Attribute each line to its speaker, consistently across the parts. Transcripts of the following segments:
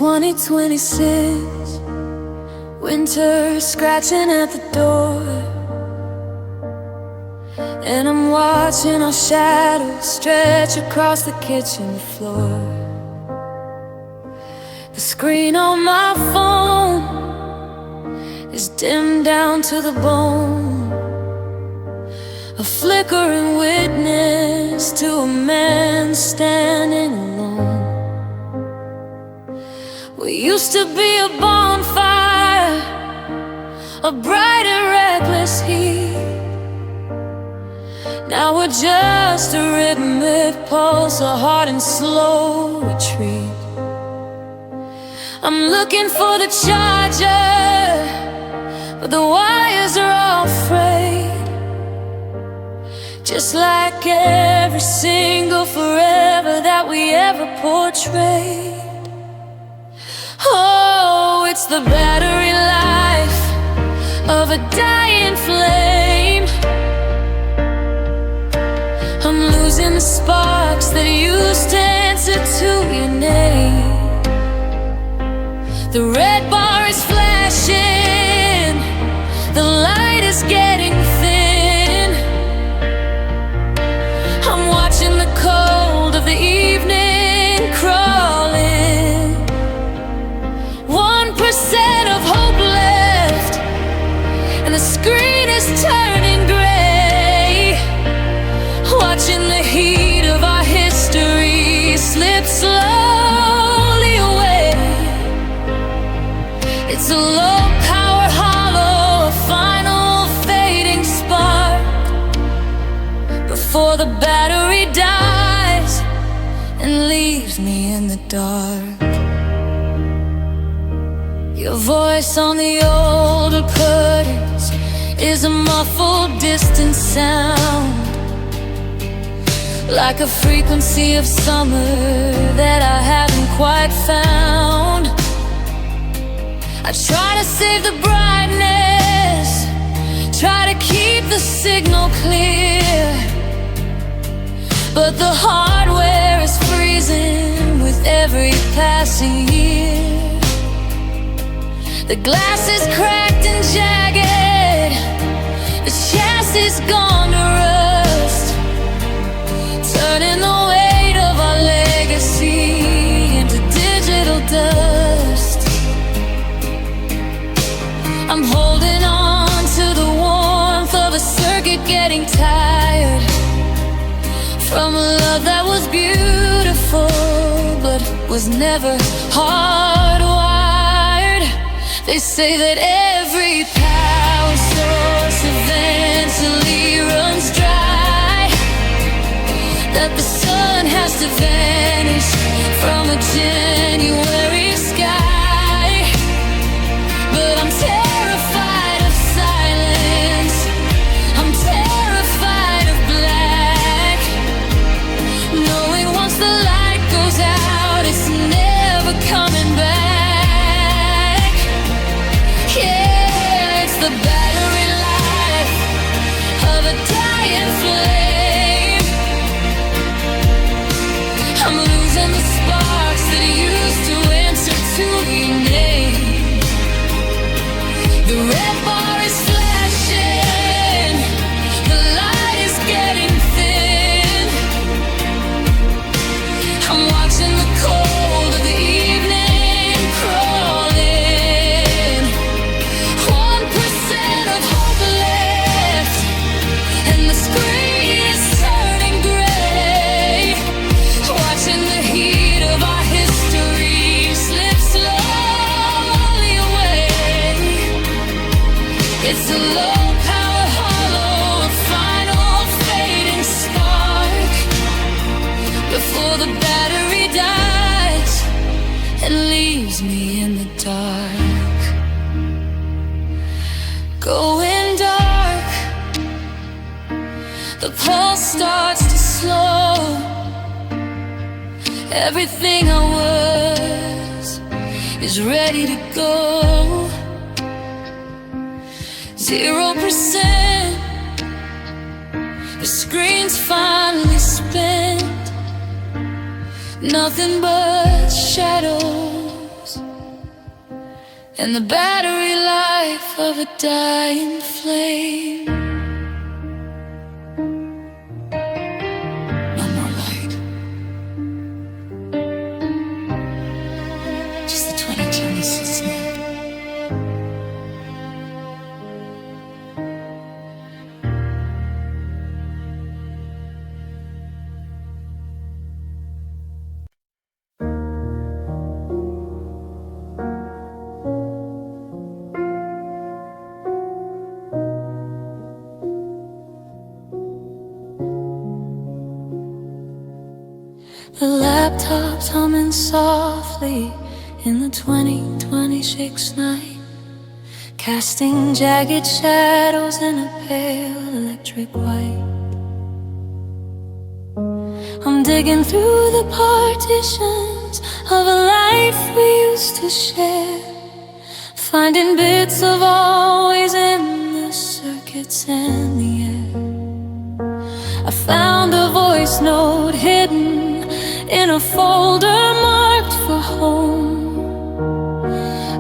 Speaker 1: 2026, winter scratching at the door, and I'm watching our shadows stretch across the kitchen floor. The screen on my phone is dimmed down to the bone, a flickering witness to a man standing alone. We used to be a bonfire, a bright and reckless heat. Now we're just a rhythmic pulse, a heart in slow retreat. I'm looking for the charger, but the wires are all frayed, just like every single forever that we ever portrayed. Oh, it's the battery life of a dying flame. I'm losing the sparks that used to answer to your name. The red bar is flashing, the light is getting thin. I'm watching the cold of the evening crawling. 1% of hope left, and the screen is turning gray. Watching the heat of our history slip slowly away. It's a low power hollow, a final fading spark before the battery dies and leaves me in the dark. Your voice on the older curtains is a muffled, distant sound, like a frequency of summer that I haven't quite found. I try to save the brightness, try to keep the signal clear, but the hardware is freezing with every passing year. The glass is cracked and jagged, the chassis is gone to rust, turning the weight of our legacy into digital dust. I'm holding on to the warmth of a circuit getting tired, from a love that was beautiful but was never hardwired. They say that every power source eventually runs dry, that the sun has to vanish from a January sky. But I'm terrified of silence, I'm terrified of black, knowing once the light goes out, it's never coming back. Yeah, it's the battery life of a dying flame. I'm losing the sparks that used to answer to your name. The red bar is flashing, the light is getting thin. I'm watching the cold of the evening crawling. 1% of hope left, and the screen is turning gray. Watching the heat of our history slip slowly away. It's a low power hollow, a final fading spark before the battery dies and leaves me in the dark. Going dark, the pulse starts to slow. Everything I was is ready to go. 0%, the screen's finally spent. Nothing but shadows and the battery life of a dying flame. No more light, just the 2026 snap. The laptop's humming softly in the 2026 night, casting jagged shadows in a pale electric white. I'm digging through the partitions of a life we used to share, finding bits of always in the circuits and the air. I found a voice note hidden in a folder marked for home,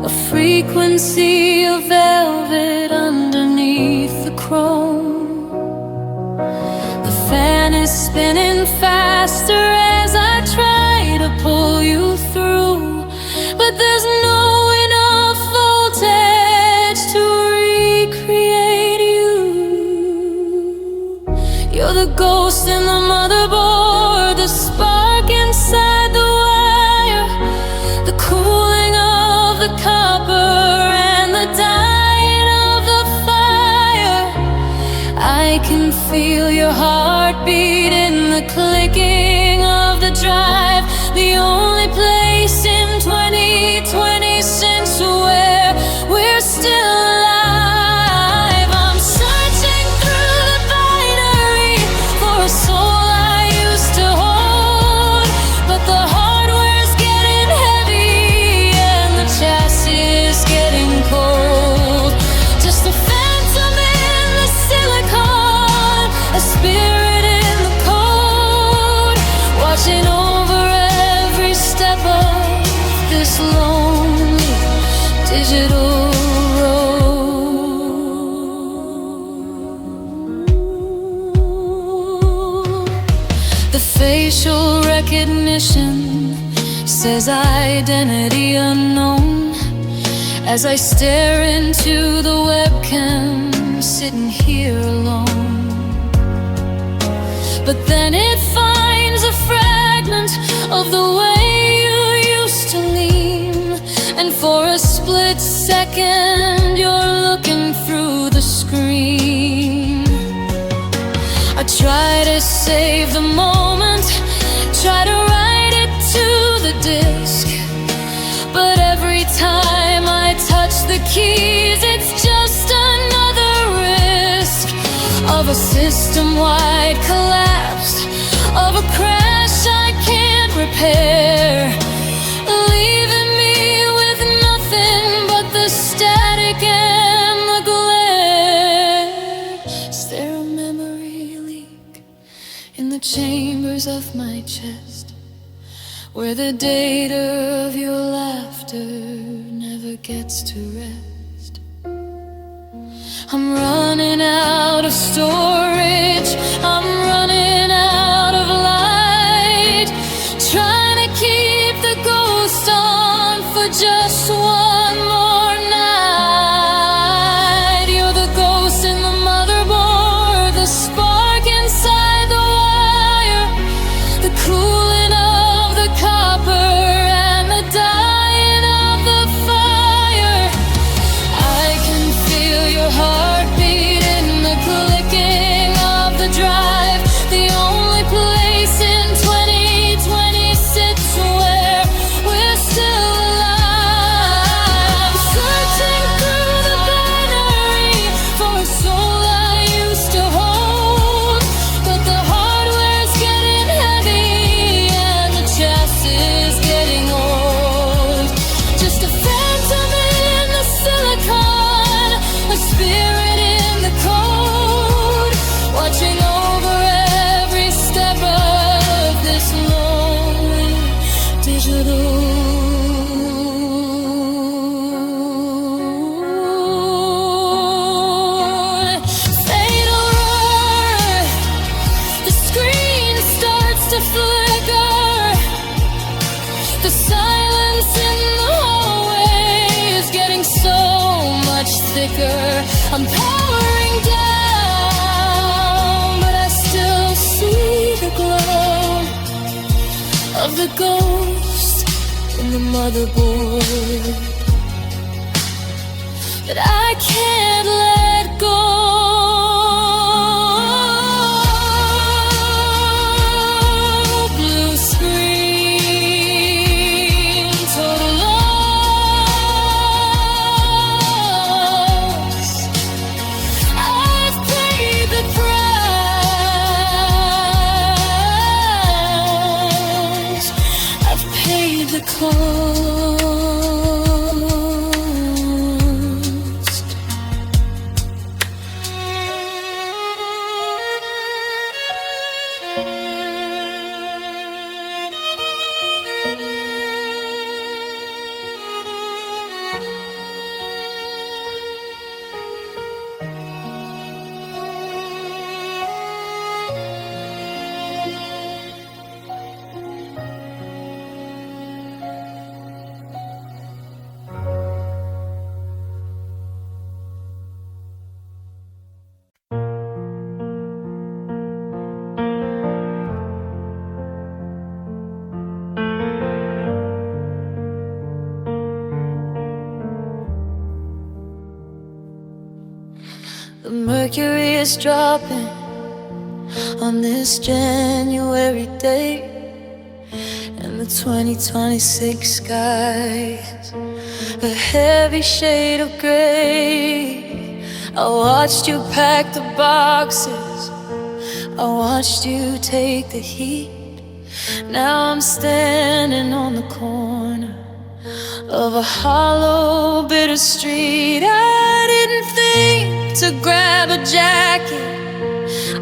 Speaker 1: a frequency of velvet underneath the chrome. The fan is spinning faster as I try to pull you through, but there's no enough voltage to recreate you. You're the ghost in the motherboard, the spark inside the wire, the cooling of the copper and the dying of the fire. I can feel your heartbeat in the clicking of the drive, the only place in 2026 where we're still alive. I'm searching through the binary for a soul I used to hold, but the hardware's getting heavy and the chassis is getting cold. Just a phantom in the silicon, a spirit in the code, watching over every step of this lonely digital road. The facial recognition says identity unknown as I stare into the webcam, sitting here alone. But then it finds a fragment of the way you used to lean, and for a split second you're looking through the screen. I try to save the moment, try to write it to the disk, but every time I touch the keys it's just another risk of a system-wide collapse, of a crash I can't repair, leaving me with nothing but the static and the glare. Is there a memory leak in the chambers of my chest, where the data of your laughter never gets to rest? I'm running out of storage, I'm running out of light, trying to keep the ghost on for just one more night. You're the ghost in the motherboard, the spark inside the wire, the cooling of the copper and the dying of the fire. I can feel your heartbeat in the clicking of the drive, maker. I'm powering down, but I still see the glow of the ghost in the motherboard that I can't let go. Blue screen, total loss. I've paid the price. I've paid the cost. The mercury is dropping on this January day, and the 2026 skies a heavy shade of gray. I watched you pack the boxes, I watched you take the heat. Now I'm standing on the corner of a hollow, bitter street. I didn't think to grab a jacket,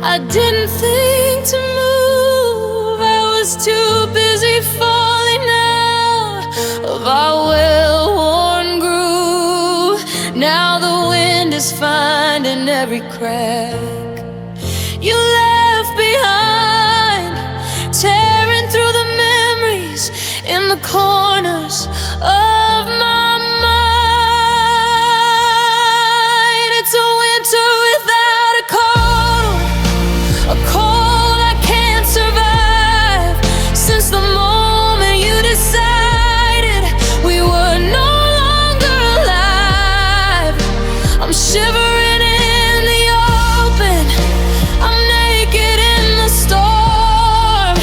Speaker 1: I didn't think to move. I was too busy falling out of our well-worn groove. Now the wind is finding every crack you left behind, tearing through the memories in the corners of my mind. It's a winter without a cold, a cold I can't survive. Since the moment you decided we were no longer alive, I'm shivering in the open, I'm naked in the storm,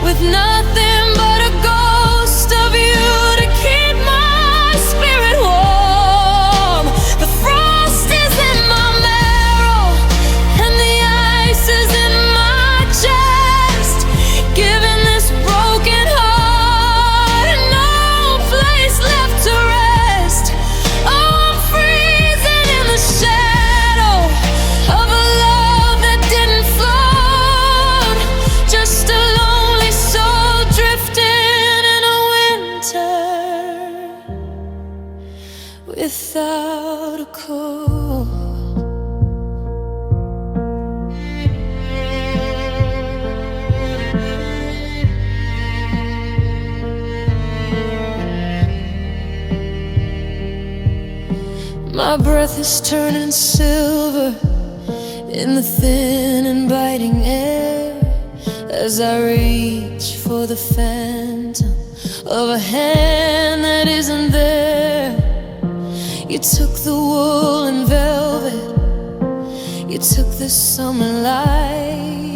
Speaker 1: with nothing but a ghost of you to keep my spirit warm. The frost is in my marrow and the ice is in my chest, giving this broken heart no place left to rest. Oh, I'm freezing in the shadow of a love that didn't float, just a lonely soul drifting in a winter without a cold. My breath is turning silver in the thin and biting air as I reach for the phantom of a hand that isn't there. You took the wool and velvet, you took the summer light,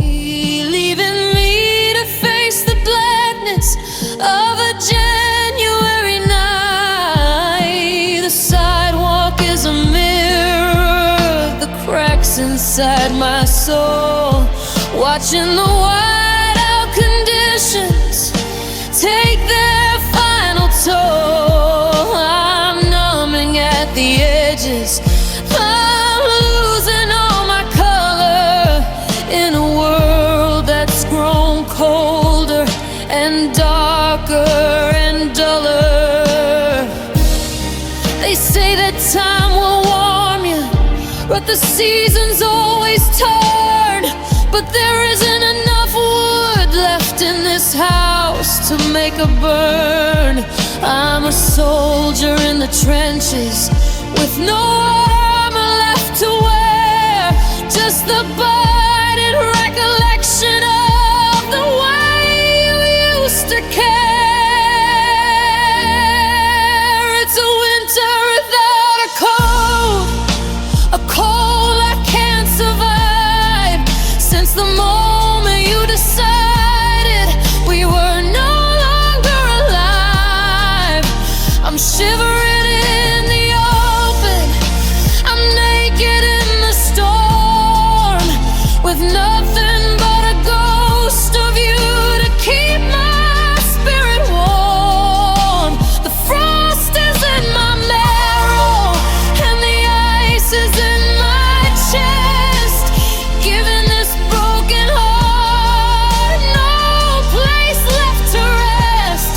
Speaker 1: leaving me to face the blackness of a January night. The sidewalk is a mirror of the cracks inside my soul, watching the white out conditions take their final toll. I'm numbing at the edges, I'm losing all my color in a world that's grown colder and darker and duller. They say that time will warm you, but the seasons always turn. But there isn't enough wood left in this house to make a burn. I'm a soldier in the trenches with no just the budded recollection of the way you used to care. It's a winter without a cold I can't survive. Since the moment you decided we were no longer alive, I'm shivering in the open, I'm naked in the storm, with nothing but a ghost of you to keep my spirit warm. The frost is in my marrow and the ice is in my chest, giving this broken heart no place left to rest.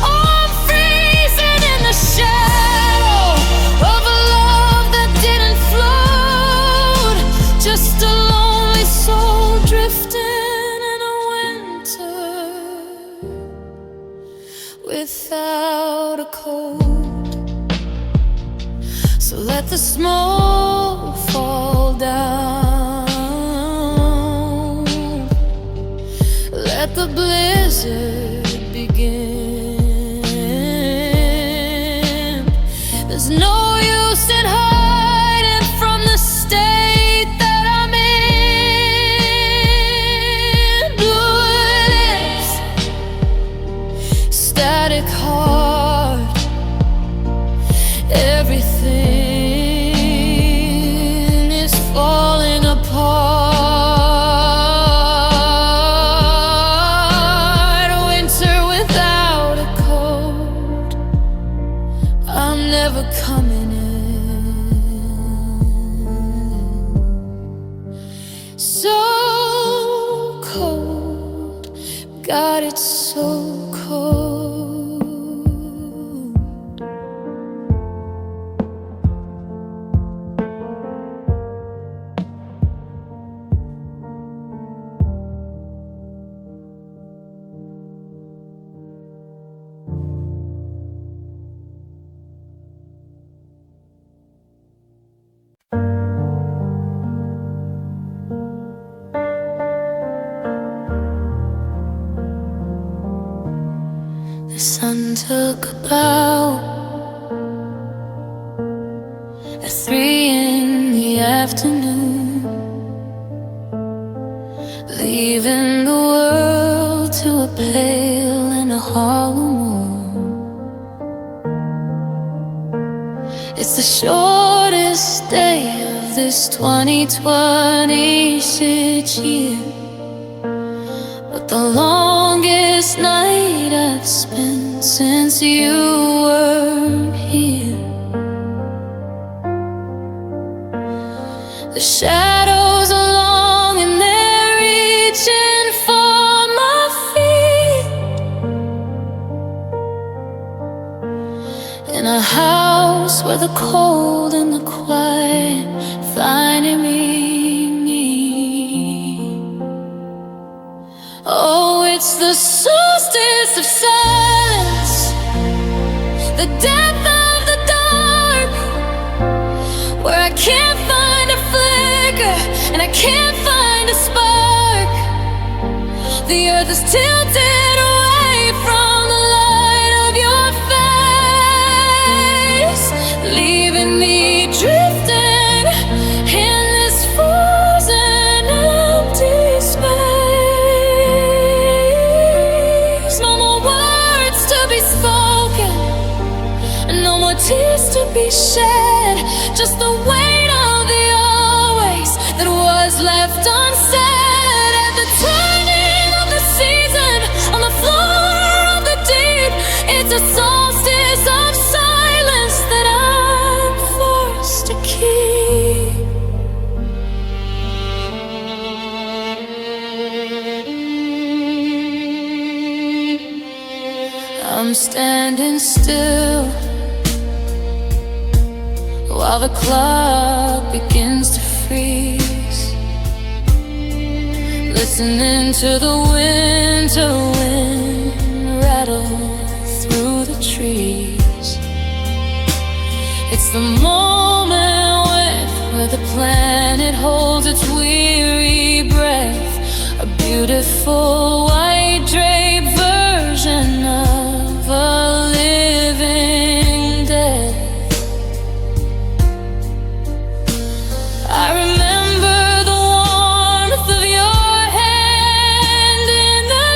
Speaker 1: Oh, I'm freezing in the shadow of a love that didn't float, just a lonely soul drifting in a winter without a cold. So let the smoke fall down, let the blizzard begin. There's no use in hiding from the state that I'm in. Blue lips, static heart, everything is falling apart. Winter without a cold, I'm never coming in. So cold, God, it's so cold. The sun took a bow at 3 in the afternoon, leaving the world to a pale and a hollow moon. It's the shortest day of this 2026 year, but the longest night I've spent since you weren't here. The shadows are long and they're reaching for my feet, in a house where the cold and the quiet finding me neat. Oh, it's the solstice of silence, the depth of the dark, where I can't find a flicker and I can't find a spark. The earth is tilted away from the light of your face, leaving me drifting in this frozen empty space. No more words to be spoken, no more tears to be shed, just the weight of the always that was left unsaid. At the turning of the season, on the floor of the deep, it's a solstice of silence that I'm forced to keep. I'm standing still while the clock begins to freeze, listening to the winter wind rattle through the trees. It's the moment where the planet holds its weary breath, a beautiful white draped version of a living death. I remember the warmth of your hand in the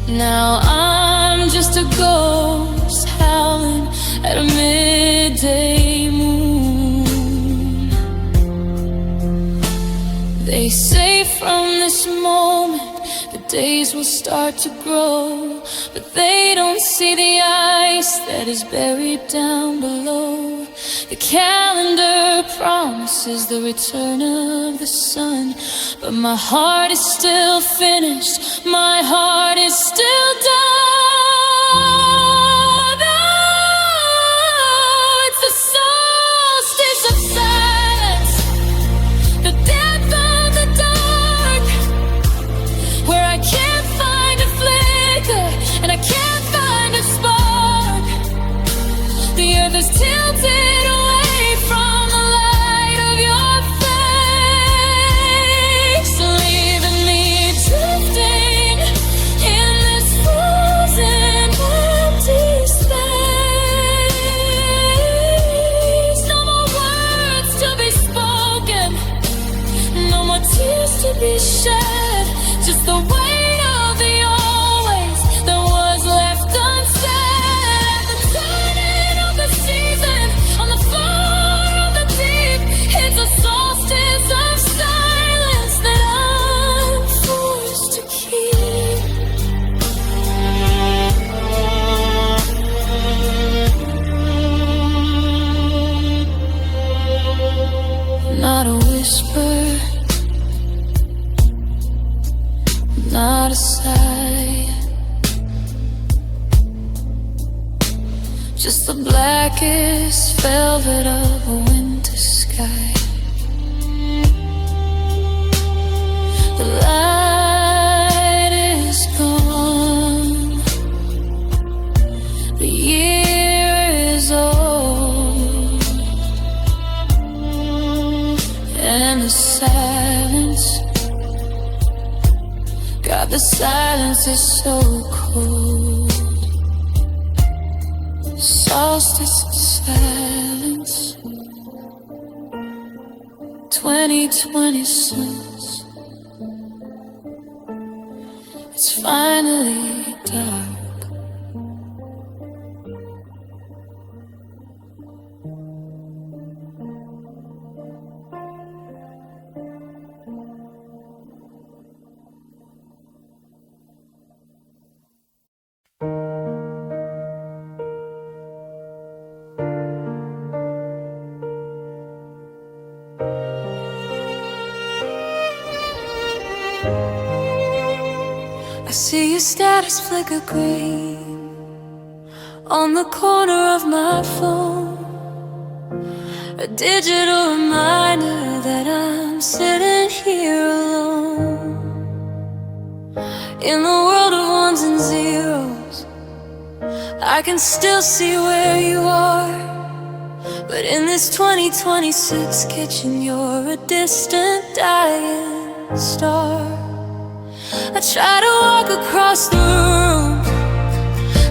Speaker 1: June. Now I'm just a ghost howling at a midday moon. They say from this moment the days will start to grow, but they don't see the ice that is buried down below. The calendar promises the return of the sun, but my heart is still finished, my heart is still done. Oh, it's the solstice of silence, the depth of the dark, where I can't find a flicker and I can't find a spark. The earth is tilted away from the light of your face, leaving me drifting in this frozen empty space. No more words to be spoken, no more tears to be shed, just the weight of the always that was left unsaid. At the turning of the season, on the floor of the deep, it's a solstice of silence that I'm forced to keep. Not a whisper, not a sigh, just the blackest velvet of a winter sky. The light is gone, the year is old, and the silence, God, the silence is so cold. Solstice of silence, 2020 suns, it's finally dark. I see your status flicker green on the corner of my phone, a digital reminder that I'm sitting here alone. In the world of ones and zeros, I can still see where you are, but in this 2026 kitchen, you're a distant dying star. I try to walk across the room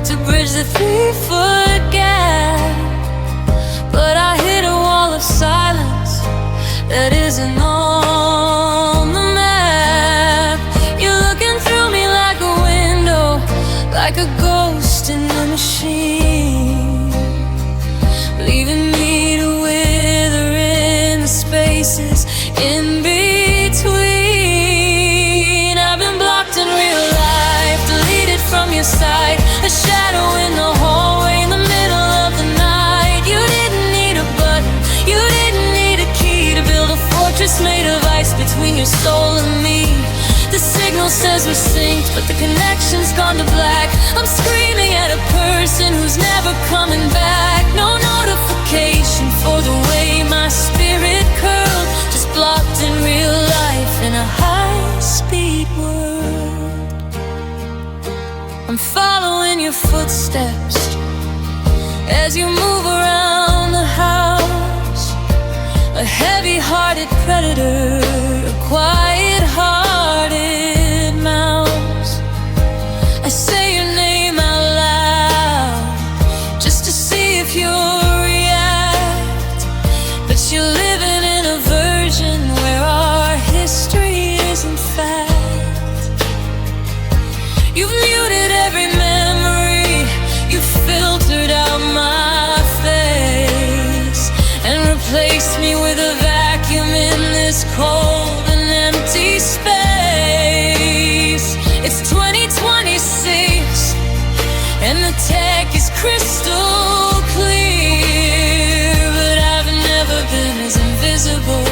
Speaker 1: to bridge the 3-foot gap, but I hit a wall of silence that isn't on the map. You're looking through me like a window, like a ghost in a machine, leaving me to wither in the spaces in between. I've been blocked in real life, deleted from your side, a shadow in the hallway in the middle of the night. You didn't need a button, you didn't need a key to build a fortress made of ice between your soul and me. The signal says we're synced, but the connection's gone to black. I'm screaming at a person who's never coming back. No notification for the way my spirit curled, just blocked in real life in a high-speed world. I'm following your footsteps As you move around the house, a heavy-hearted predator, a quiet-hearted mouse. I say your name out loud just to see if you'll react, but you're living in a version where our history isn't fact. You've muted every memory, you've filtered out my face, and replaced me with a vacuum in this cold and empty space. It's 2026 and the tech is crystal clear, but I've never been as invisible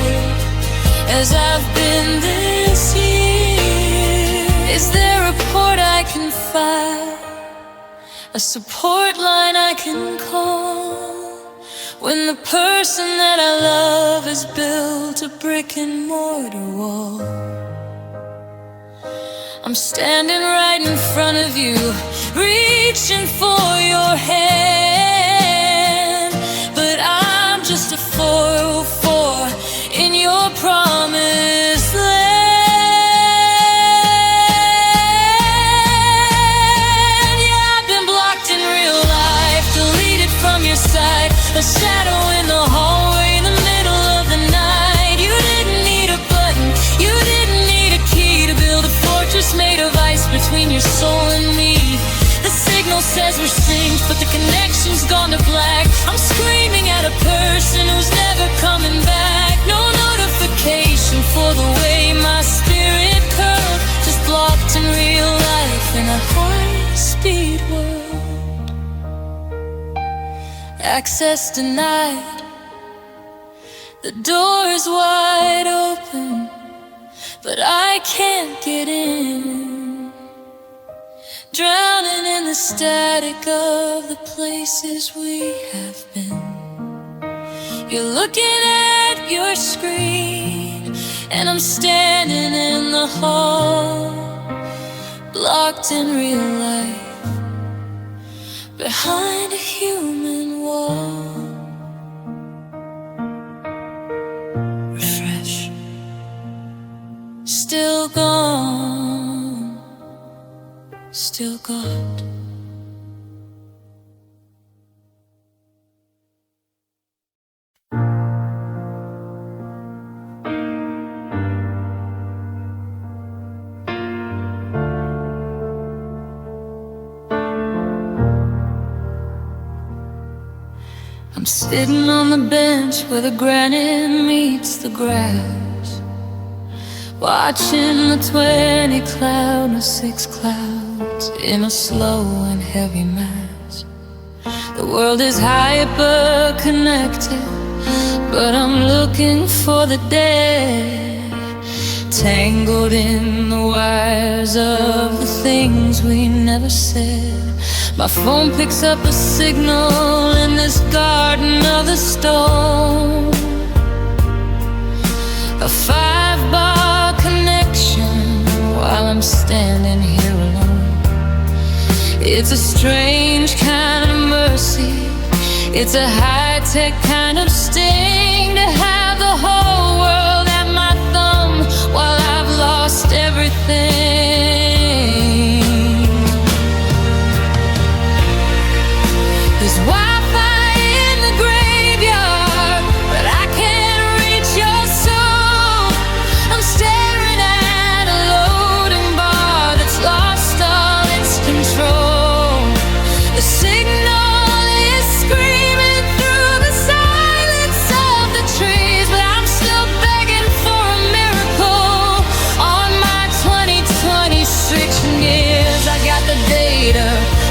Speaker 1: as I've been this year. Is there a port I can file, a support line I can call, when the person that I love has built a brick and mortar wall? I'm standing right in front of you, reaching for your hand, but I'm just a 404 in your promised land. Yeah, I've been blocked in real life, deleted from your side, a shadow in the hallway in the middle of the night. You didn't need a button, you didn't need a key to build a fortress made of ice between your soul and me. The signal says we're synced, but the connection's gone to black. I'm screaming at a person who's never coming back. No notification for the way my spirit curled, just blocked in real life in a high-speed world. Access denied, the door is wide open, but I can't get in. Drowning in the static of the places we have been. You're looking at your screen, and I'm standing in the hall, blocked in real life, behind a human wall. Refresh. Still gone, still got. I'm sitting on the bench where the granite meets the grass, watching the 20 cloud or 6 clouds in a slow and heavy mass. The world is hyper-connected, but I'm looking for the dead, tangled in the wires of the things we never said. My phone picks up a signal in this garden of the stone, a 5-bar connection while I'm standing here alone. It's a strange kind of mercy, it's a high-tech kind of sting to have the whole world at my thumb while I've lost everything. There's Wi-Fi in the graveyard, but I can't reach your soul. I'm staring at a loading bar that's lost all its control. The signal is screaming through the silence of the trees, but I'm still begging for a miracle on my 2020 switching gears. I got the data,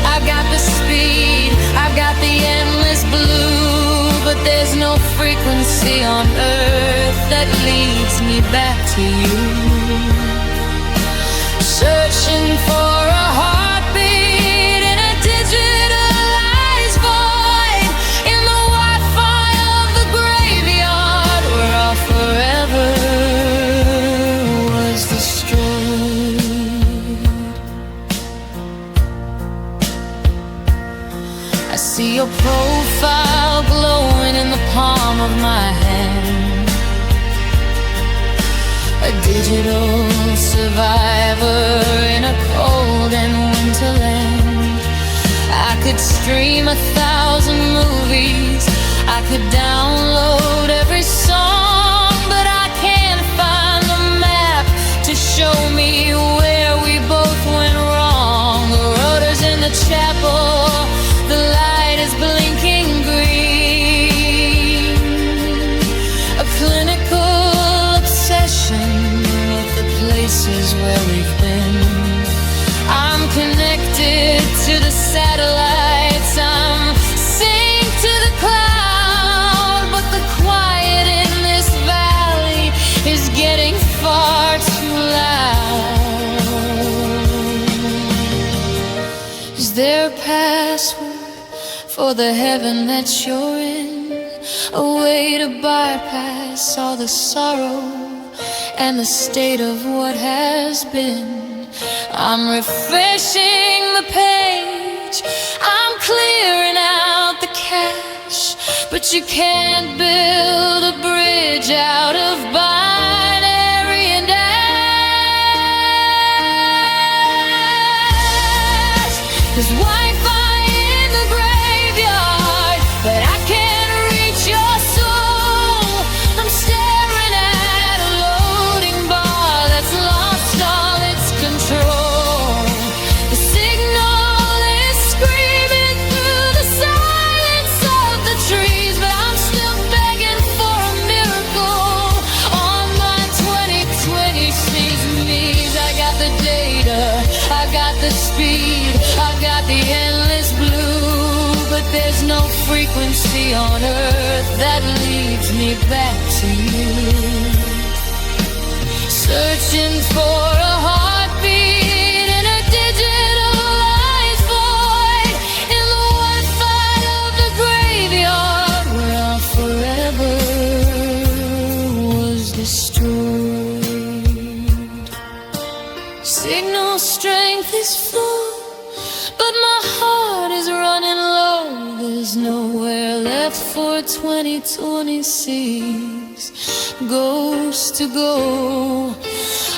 Speaker 1: I've got the speed, I've got the endless blue, but there's no frequency on earth that leads me back to you. Searching for a heartbeat in a digitalized void, in the Wi-Fi of the graveyard where our forever was destroyed. I see your profile glowing in the palm of my hand. A digital survivor in a cold and winter land. I could stream 1,000 movies, I could download every song, but I can't find the map to show me where we both went wrong. The rotors in the chapel, the light is blinking green. A clinical obsession with the places where we've been. I'm connected to the satellites, I'm synced to the cloud, but the quiet in this valley is getting far too loud. Is there a password for the heaven that you're in? A way to bypass all the sorrow and the state of what has been? I'm refreshing the page, I'm clearing out the cache, but you can't build a bridge out of binary and ash. There's Wi-Fi in the graveyard, but I can't reach your soul. I'm staring at a loading bar that's lost all its control. The signal is screaming through the silence of the trees, but I'm still begging for a miracle on my 2020 seasons. I got the data, I got the speed, I got the endless blue, but there's no frequency on earth that leads me back to you. Searching for a heartbeat in a digitalized void, in the Wi-Fi of the graveyard where our forever was destroyed. Signal strength is full, but my heart is running low. There's nowhere left for 2026 ghosts to go.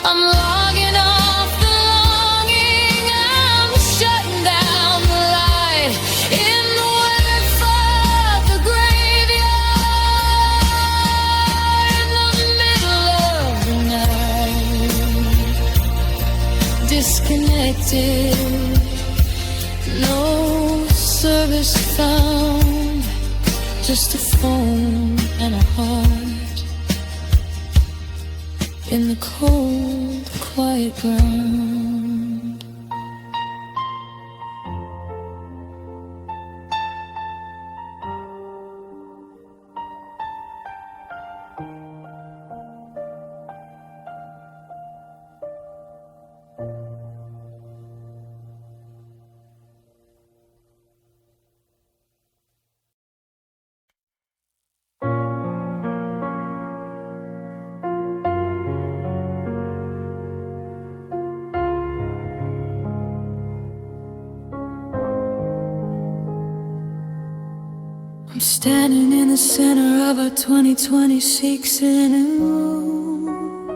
Speaker 1: I'm logging off the longing, I'm shutting down the light in the Wi-Fi of the graveyard in the middle of the night. Disconnected, no service found, just a phone and a heart in the cold, quiet ground. I'm standing in the center of a 2026 in a room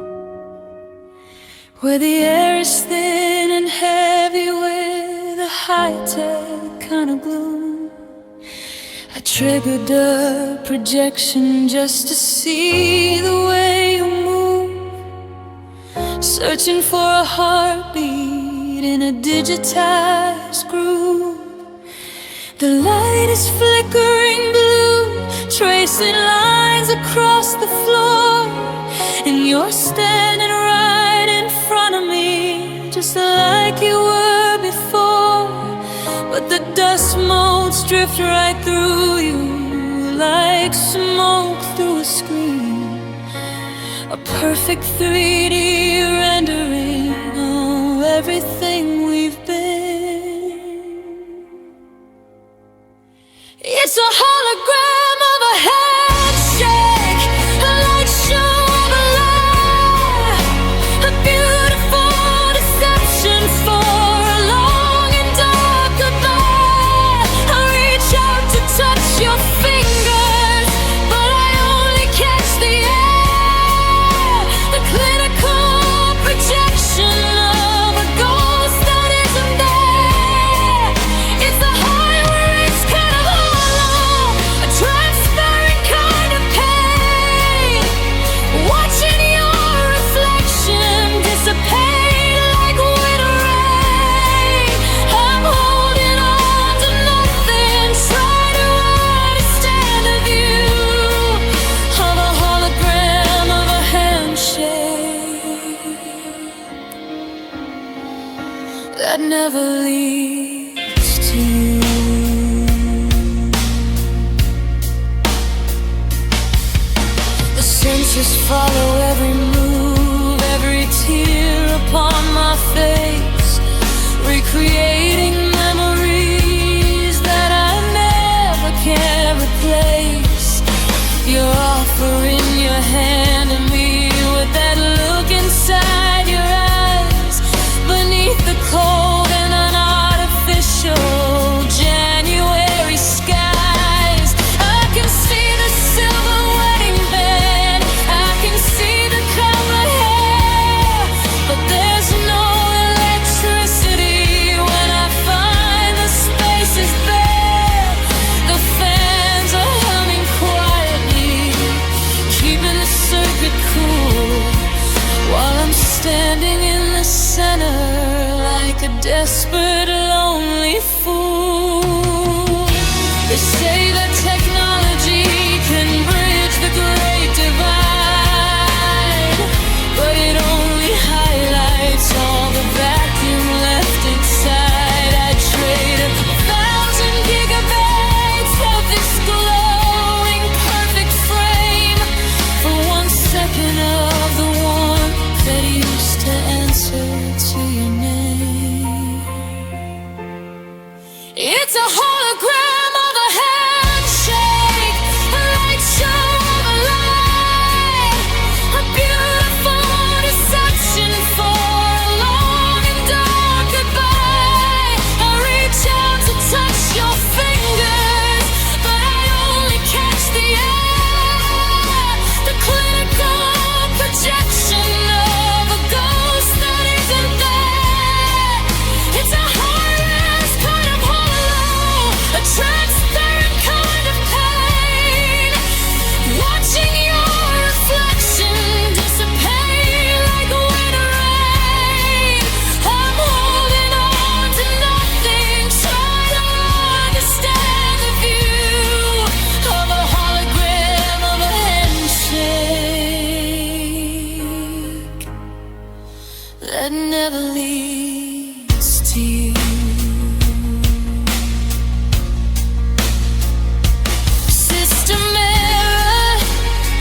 Speaker 1: where the air is thin and heavy with a high-tech kind of gloom. I triggered a projection just to see the way you move, searching for a heartbeat in a digitized groove. The light is flickering blue, tracing lines across the floor, and you're standing right in front of me, just like you were before. But the dust motes drift right through you, like smoke through a screen. A perfect 3D rendering of everything we've been. It's a hologram of a handshake, a light show of a lie, a beautiful deception for a long and dark goodbye. I reach never leads to you. The senses follow every move, every tear upon my face, recreating memories that I never can replace. You're offering your hand to me with that look inside your eyes, beneath the cold and unartificial January skies. I can see the silver wedding band, I can see the copper hair, but there's no electricity when I find the space is bare. The fans are humming quietly, keeping the circuit cool, while I'm standing in the center like a desperate, lonely fool. They say that technology can bridge the great divide, but it only highlights all the vacuum left inside. I'd trade 1,000 gigabytes of this glowing perfect frame for 1 second of the warmth that used to answer to your name. It's a hologram of a handshake, a light show of a lie, a beautiful deception for a long and dark goodbye. I reach out to touch your fingers, but I only catch the air, the clinical projection of a ghost that isn't there. It's a heartless kind of hollow, a transparent kind of pain, watching your reflection dissipate like winter rain. I'm holding on to nothing, trying to understand the view of a hologram of a handshake that never leads to you. System error,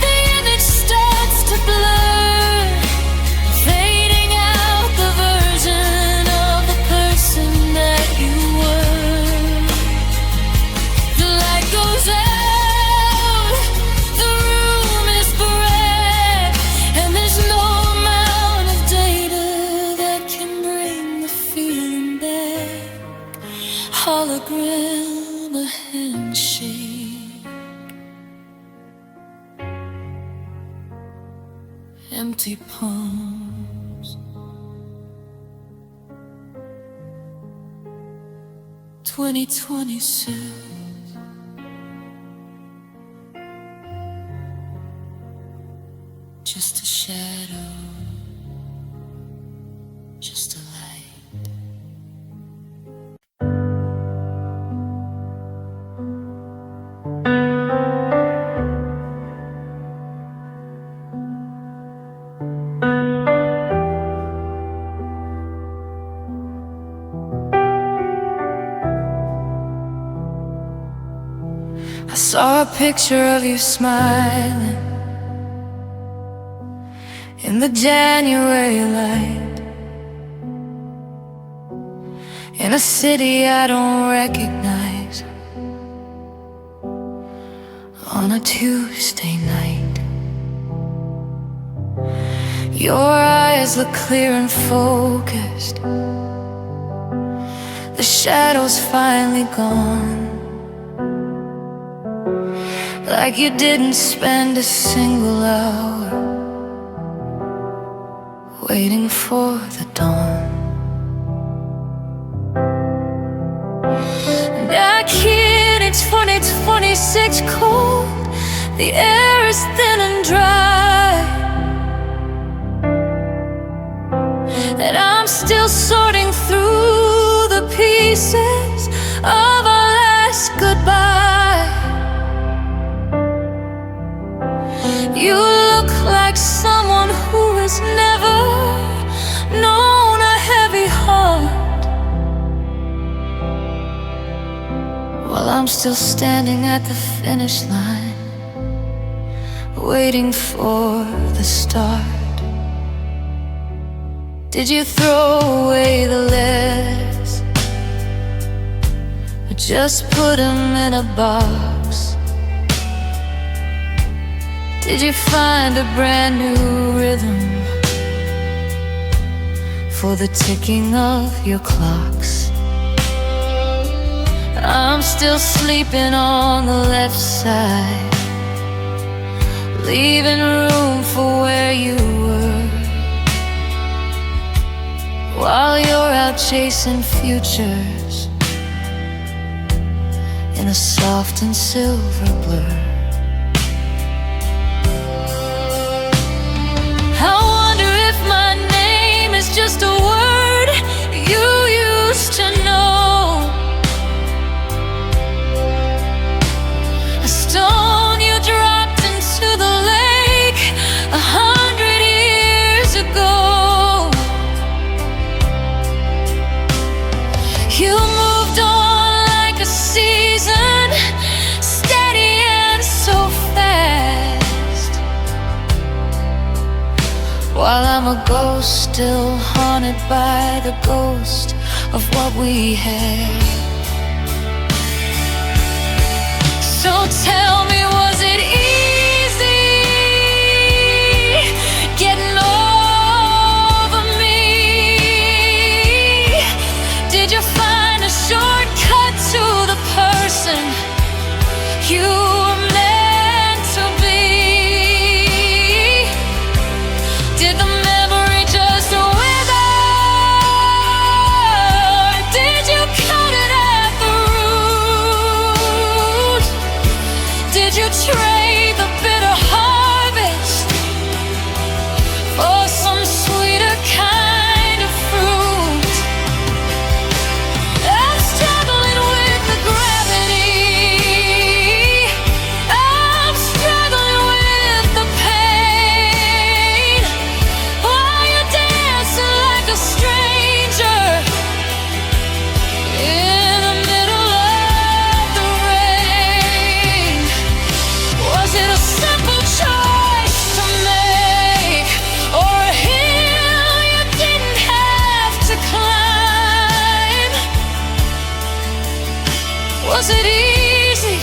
Speaker 1: the image starts to blur, fading out the version of the person that you were. The light goes out, the room is bright, and there's no amount of data that can bring the feeling back. Hologram, a handshake, empty palms, 2026. Just a shadow, just a light. I saw a picture of you smiling in the January light, in a city I don't recognize, on a Tuesday night. Your eyes look clear and focused, the shadows finally gone, like you didn't spend a single hour waiting for the dawn. I kid, it's funny, it's 26 cold, the air is thin and dry, and I'm still sorting through the pieces of our last goodbye. You look like someone who has never known a heavy heart, while I'm still standing at the finish line, waiting for the start. Did you throw away the letters, or just put them in a box? Did you find a brand new rhythm for the ticking of your clocks? I'm still sleeping on the left side, leaving room for where you were, while you're out chasing futures in a soft and silver blur. I wonder if my name is just a word you used to know, a stone you dropped into the lake 100 years ago. You moved on like a season, steady and so fast, while I'm a ghost still haunted by the ghost of what we had. So tell me, was it easy getting over me? Did you find a shortcut to the person you were meant to be? Did the memory just wither? Did you cut it at the root? Did you trade the bitter harvest for some sweeter kind of fruit? I'm struggling with the gravity, I'm struggling with the pain, while you're dancing like a stranger in the middle of the rain. Was it a simple choice to make, or a hill you didn't have to climb? Was it easy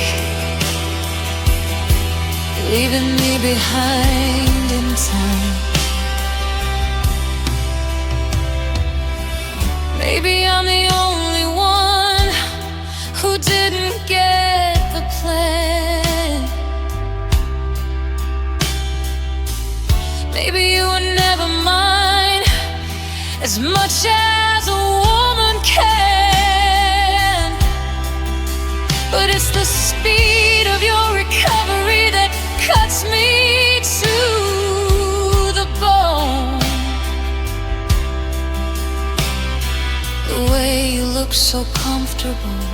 Speaker 1: leaving me behind in time? Maybe I'm the only one who didn't get the plan. Maybe you were never mine as much as a woman can, but it's the speed of your recovery that cuts me to the bone. The way you look so comfortable,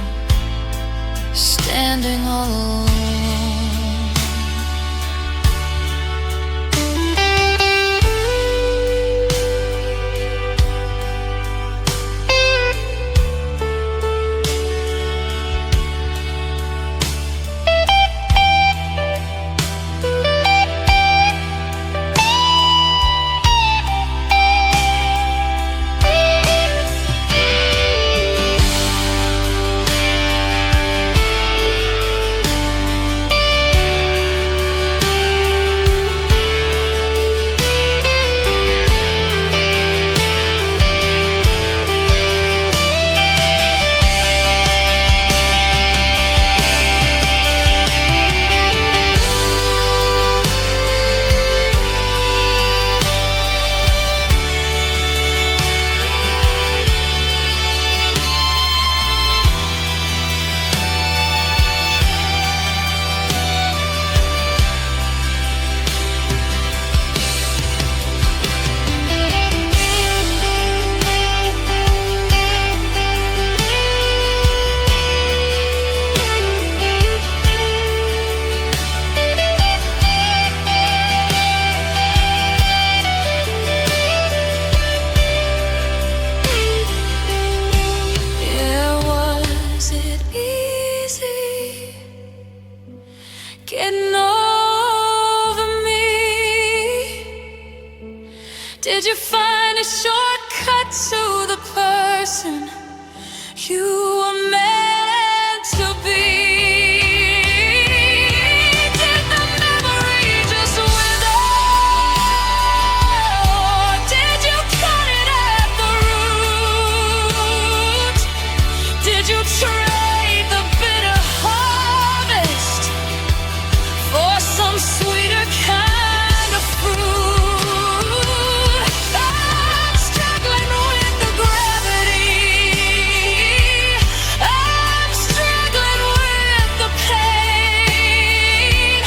Speaker 1: standing all alone. easy getting over me? Did you find a shortcut to the person you were meant to be? Did the memory just wither? Did you cut it at the root? Did you trade the bitter harvest for some sweeter kind of fruit? I'm struggling with the gravity. I'm struggling with the pain.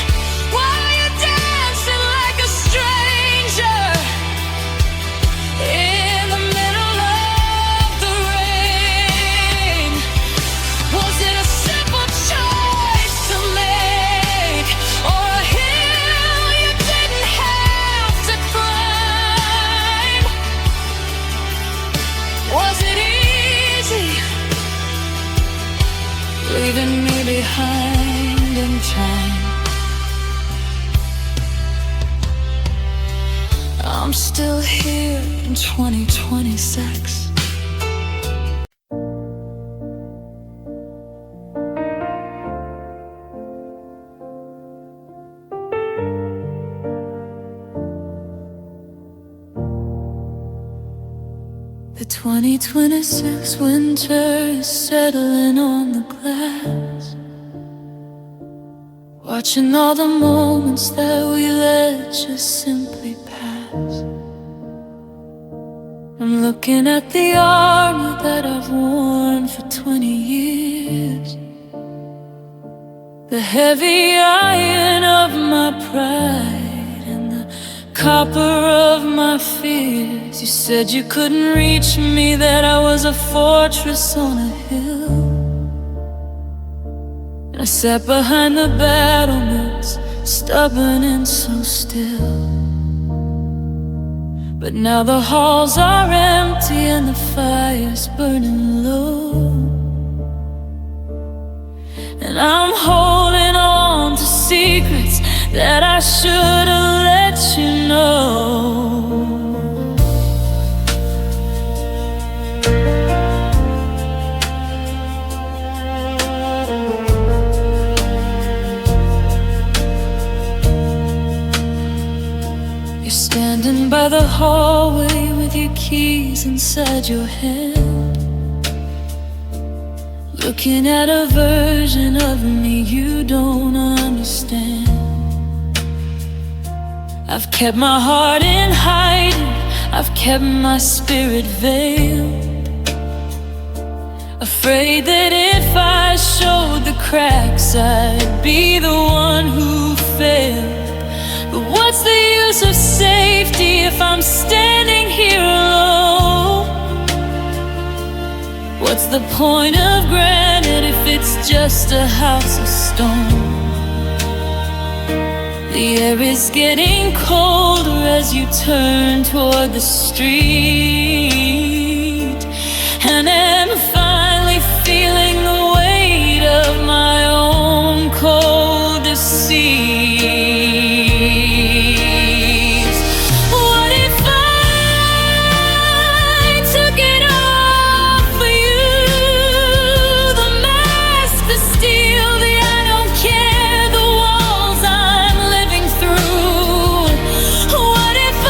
Speaker 1: While you're dancing like a stranger in the middle of the rain. Was it a simple choice to make, or a hill you didn't have to climb? Was it easy leaving me behind in time? I'm still here in 2026. The 2026 winter is settling on the glass, watching all the moments that we let just simply pass. I'm looking at the armor that I've worn for 20 years, the heavy iron of my pride and the copper of my fears. You said you couldn't reach me, that I was a fortress on a hill. And I sat behind the battlements, stubborn and so still. But now the halls are empty and the fire's burning low, and I'm holding on to secrets that I should have let you know. You're standing by the hallway with your keys inside your hand, looking at a version of me you don't understand. I've kept my heart in hiding, I've kept my spirit veiled, afraid that if I showed the cracks I'd be the one who failed. But what's the use of safety if I'm standing here alone? What's the point of granite if it's just a house of stone? The air is getting colder as you turn toward the street, and I'm finally feeling the weight of my own cold deceit. What if I took it off for you? The mask, the steel, the I don't care, the walls I'm living through. What if I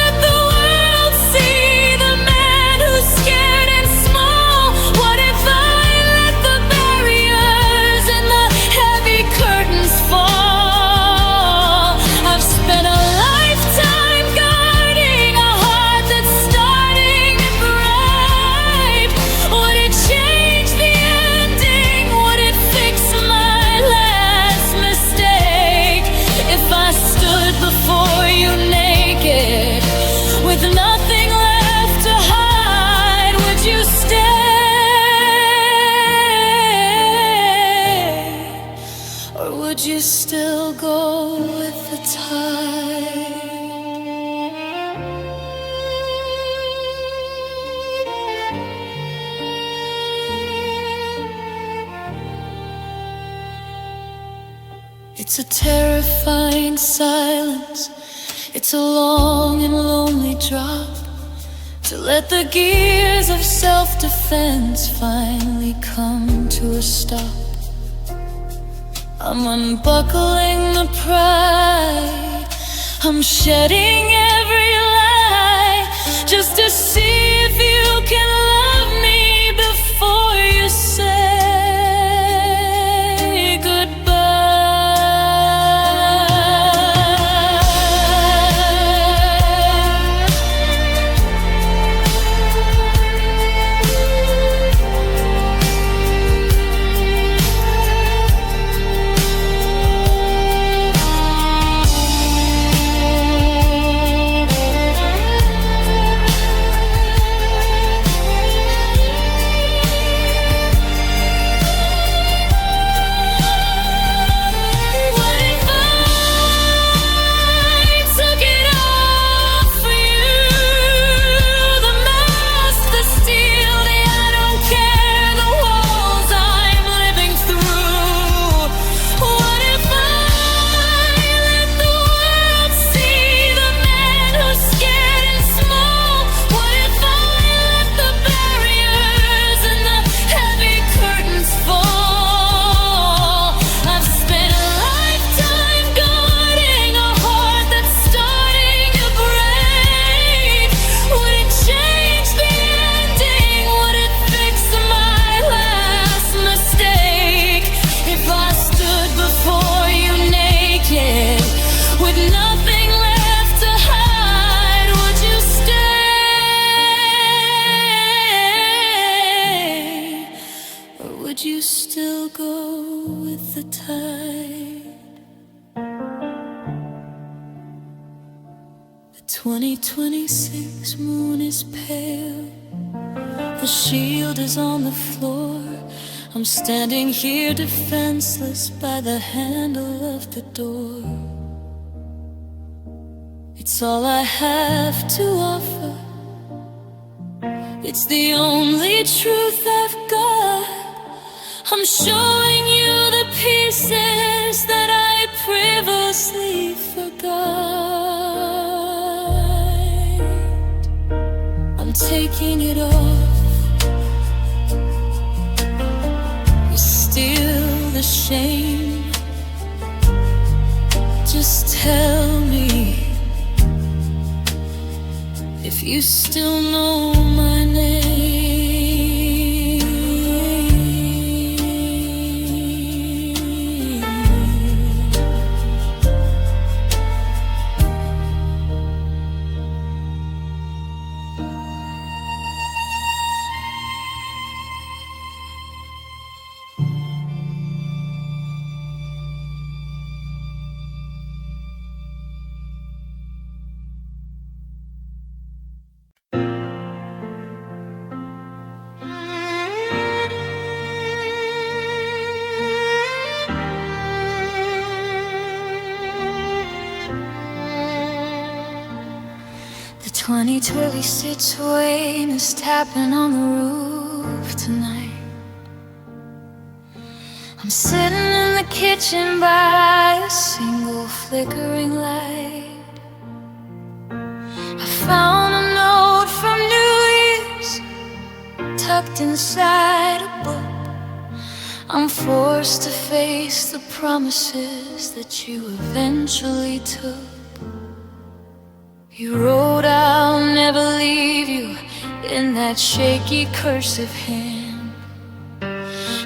Speaker 1: let the world see the man who's scared and small? What if I let the barriers and the heavy curtains fall? I've spent a lifetime guarding a heart that's starting to break. Would it change the ending? Would it fix my last mistake? If I stood before you naked, with nothing left to hide, would you stay? Or would you still go with the tide? It's a terrifying silence. It's a long and lonely drop to let the gears of self-defense finally come to a stop. I'm unbuckling the pride, I'm shedding every lie, just to see if you can love me before you say would you still go with the tide? The 2026 moon is pale, the shield is on the floor. I'm standing here defenseless by the handle of the door. It's all I have to offer, it's the only truth I've got. I'm showing you the pieces that I previously forgot. I'm taking it off. You're still the shame. Just tell me if you still know my name. The 2026 rain is tapping on the roof tonight. I'm sitting in the kitchen by a single flickering light. I found a note from New Year's tucked inside a book. I'm forced to face the promises that you eventually took. You wrote I'll never leave you in that shaky cursive hand.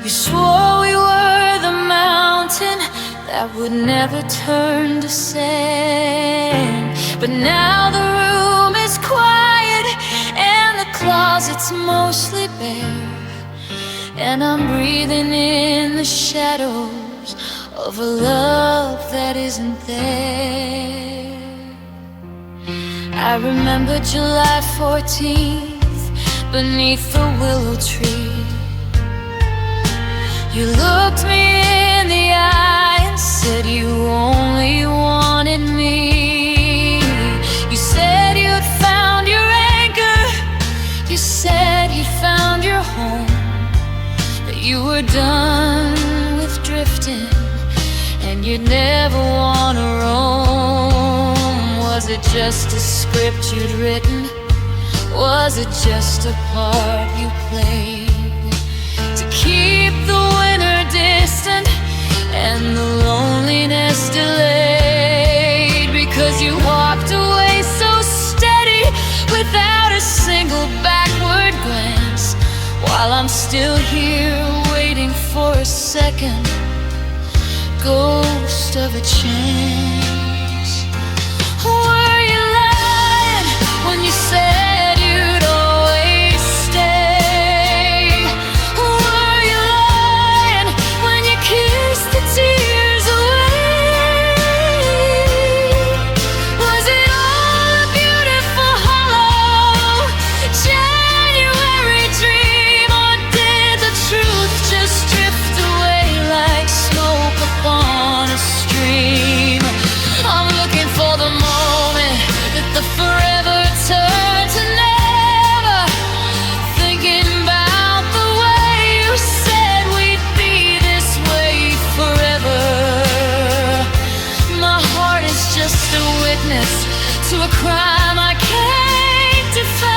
Speaker 1: You swore we were the mountain that would never turn to sand. But now the room is quiet and the closet's mostly bare, and I'm breathing in the shadows of a love that isn't there. I remember July 14th beneath the willow tree. You looked me in the eye and said you only wanted me. You said you'd found your anchor, you said you found your home, that you were done with drifting and you'd never wanna roam. Was it just a script you'd written? Was it just a part you played to keep the winter distant and the loneliness delayed? Because you walked away so steady without a single backward glance, while I'm still here waiting for a second ghost of a chance. Were you lying when you said you'd always stay? Were you lying when you kissed the tears away? Was it all a beautiful hollow January dream, or did the truth just drift away like smoke upon a stream? I'm looking for the moment that the forever turned to never, thinking about the way you said we'd be this way forever. My heart is just a witness to a crime I can't define.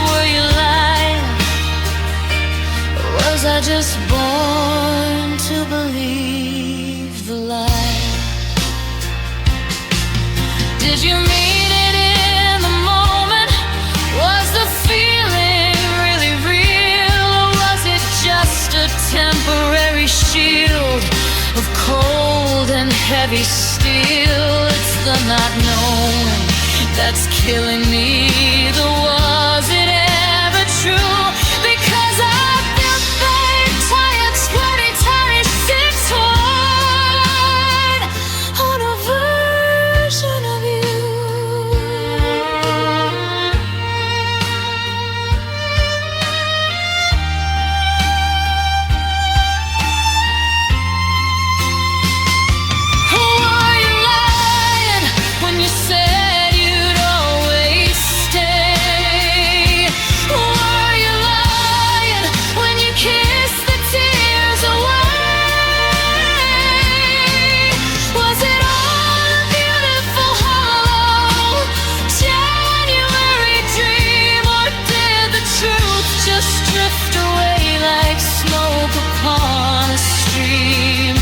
Speaker 1: Were you lying? Or was I just born to believe the lie? Did you mean it in the moment? Was the feeling really real? Or was it just a temporary shield of cold and heavy steel? It's the not knowing that's killing me. The was it ever true? Because I feel pain, tired, sweaty, tiny, sick, torn on a version of you. Were you lying when you said you'd always stay? Were you lying when you kissed the tears away? Was it all a beautiful hollow January dream, or did the truth just drift away like smoke upon a stream?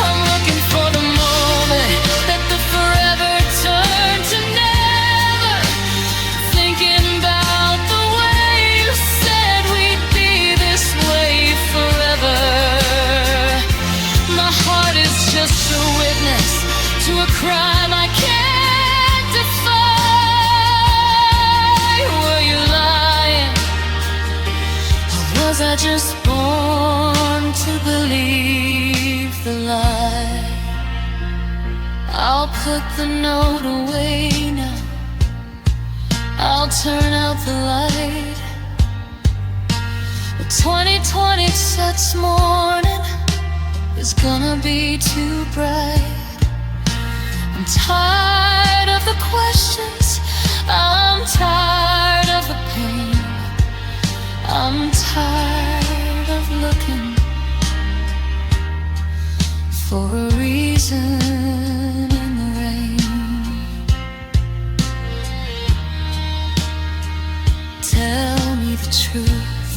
Speaker 1: I'm looking for the moment that the forever turned to never, thinking about the way you said we'd be this way forever. My heart is just a witness to a crime I can't defy. Were you lying? Or was I just born to believe the lie? I'll put the note away now, I'll turn out the light. The 2020 sets morning is gonna be too bright. I'm tired of the questions, I'm tired of the pain, I'm tired of looking for a reason in the rain. Tell me the truth,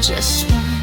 Speaker 1: just one